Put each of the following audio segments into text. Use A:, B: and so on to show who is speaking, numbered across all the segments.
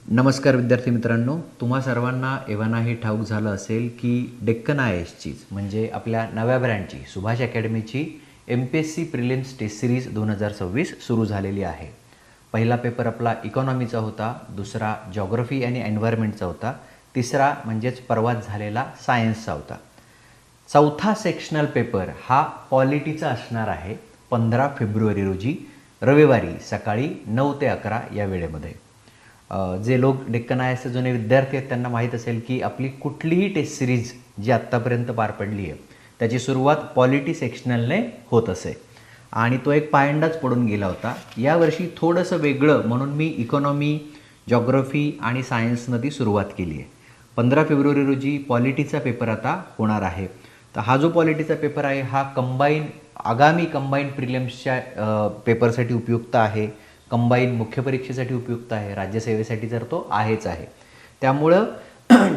A: नमस्कार विद्यार्थी मित्रांनो, तुम्हा सर्वांना एव्हाना हे ठाऊक झालं असेल की डेक्कन IASचीच म्हणजे आपल्या नव्या ब्रँडची सुभाष अकॅडमीची MPSC प्रिलिम्स टेस्ट सिरीज 2026 सुरू झालेली आहे. पहिला पेपर आपला इकॉनॉमीचा होता, दुसरा जॉग्रफी आणि एन्व्हायरमेंटचा होता, तिसरा म्हणजेच परवाच झालेला सायन्सचा होता. चौथा सेक्शनल पेपर हा पॉलिटीचा असणार आहे 15 फेब्रुवारी रोजी रविवारी सकाळी 9 ते 11 या वेळेमध्ये. जे लोक डेक्कन IASचे जुने विद्यार्थी आहेत त्यांना माहीत असेल की आपली कुठलीही टेस्ट सिरीज जी आत्तापर्यंत पार पडली आहे त्याची सुरुवात पॉलिटी सेक्शनलने होत असे आणि तो एक पायंडाच पडून गेला होता. यावर्षी थोडंसं वेगळं म्हणून मी इकॉनॉमी, जॉग्रफी आणि सायन्सनं ती सुरुवात केली आहे. 15 फेब्रुवारी रोजी पॉलिटीचा पेपर आता होणार आहे. तर हा जो पॉलिटीचा पेपर आहे हा आगामी कंबाईन प्रिलिम्सच्या पेपरसाठी उपयुक्त आहे, कंबाईन मुख्य परीक्षेसाठी उपयुक्त आहे, राज्यसेवेसाठी तर तो आहेच आहे. त्यामुळं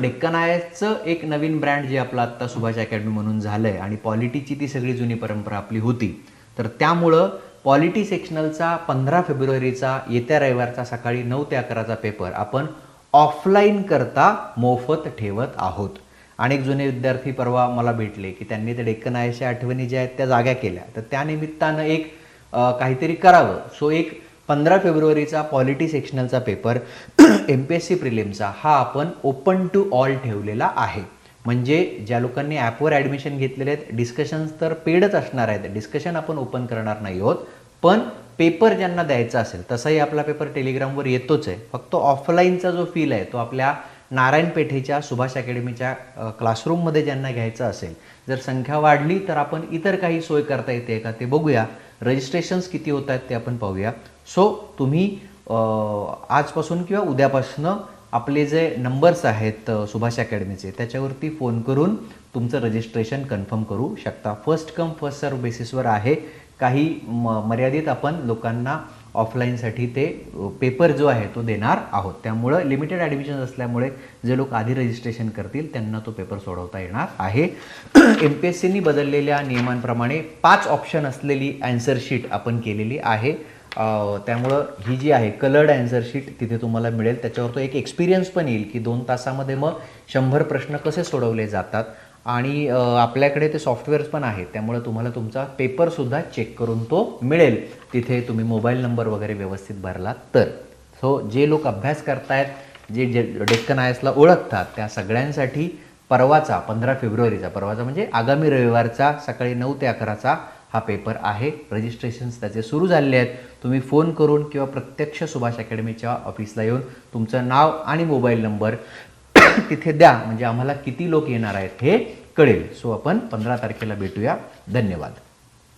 A: डेक्कन IASचं एक नवीन ब्रँड जे आपलं आत्ता सुभाष अकॅडमी म्हणून झालं आहे आणि पॉलिटीची ती सगळी जुनी परंपरा आपली होती, तर त्यामुळं पॉलिटी सेक्शनलचा 15 फेब्रुवारीचा येत्या रविवारचा सकाळी 9 ते 11चा पेपर आपण ऑफलाईन करता मोफत ठेवत आहोत. अनेक जुने विद्यार्थी परवा मला भेटले की त्यांनी ते डेक्कन IASच्या आठवणी ज्या आहेत त्या जाग्या केल्या, तर त्यानिमित्तानं एक काहीतरी करावं. सो एक 15 फेब्रुवारीचा पॉलिटी सेक्शनलचा पेपर MPSC प्रिलिमचा हा आपण ओपन टू ऑल ठेवलेला आहे. म्हणजे ज्या लोकांनी ॲपवर ॲडमिशन घेतलेले आहेत, डिस्कशन्स तर पेडच असणार आहेत, डिस्कशन आपण ओपन करणार नाही आहोत, पण पेपर ज्यांना द्यायचा असेल तसाही आपला पेपर टेलिग्रामवर येतोच आहे. फक्त ऑफलाईनचा जो फील आहे तो आपल्या नारायण पेठेच्या सुभाष अकॅडमीच्या क्लासरूममध्ये ज्यांना घ्यायचं असेल, जर संख्या वाढली तर आपण इतर काही सोय करता येते का ते बघूया. रजिस्ट्रेशन्स किती होत आहेत ते आपण पाहूया. सो तुम्ही आजपासून किंवा उद्यापासून आपले जे नंबर्स आहेत सुभाष अकॅडमीचे त्याच्यावरती फोन करून तुमचं रजिस्ट्रेशन कन्फर्म करू शकता. फर्स्ट कम फर्स्ट सर्व बेसिसवर आहे. काही मर्यादित आपण लोकांना ऑफलाईनसाठी ते पेपर जो आहे तो देणार आहोत. त्यामुळं लिमिटेड ॲडमिशन असल्यामुळे जे लोक आधी रजिस्ट्रेशन करतील त्यांना तो पेपर सोडवता येणार आहे. MPSCनी बदललेल्या नियमांप्रमाणे 5 ऑप्शन असलेली ॲन्सर शीट आपण केलेली आहे. त्यामुळं ही जी आहे कलर्ड ॲन्सर शीट तिथे तुम्हाला मिळेल. त्याच्यावर तो एक एक्सपिरियन्स पण येईल की 2 तासामध्ये मग 100 प्रश्न कसे सोडवले जातात आणि आपल्याकडे ते सॉफ्टवेअर्स पण आहेत. त्यामुळे तुम्हाला तुमचा पेपरसुद्धा चेक करून तो मिळेल तिथे तुम्ही मोबाईल नंबर वगैरे व्यवस्थित भरला तर. सो जे लोक अभ्यास करतायत, जे डेक्कन IASला ओळखतात त्या सगळ्यांसाठी परवाचा 15 फेब्रुवारीचा परवाचा म्हणजे आगामी रविवारचा सकाळी 9 ते 11चा हा पेपर आहे. रजिस्ट्रेशन्स त्याचे सुरू झालेले आहेत. तुम्ही फोन करून किंवा प्रत्यक्ष सुभाष अकॅडमीच्या ऑफिसला येऊन तुमचं नाव आणि मोबाईल नंबर तिथे द्या म्हणजे आम्हाला किती लोक येणार आहेत हे कळेल. सो आपण 15 तारखेला भेटूया. धन्यवाद.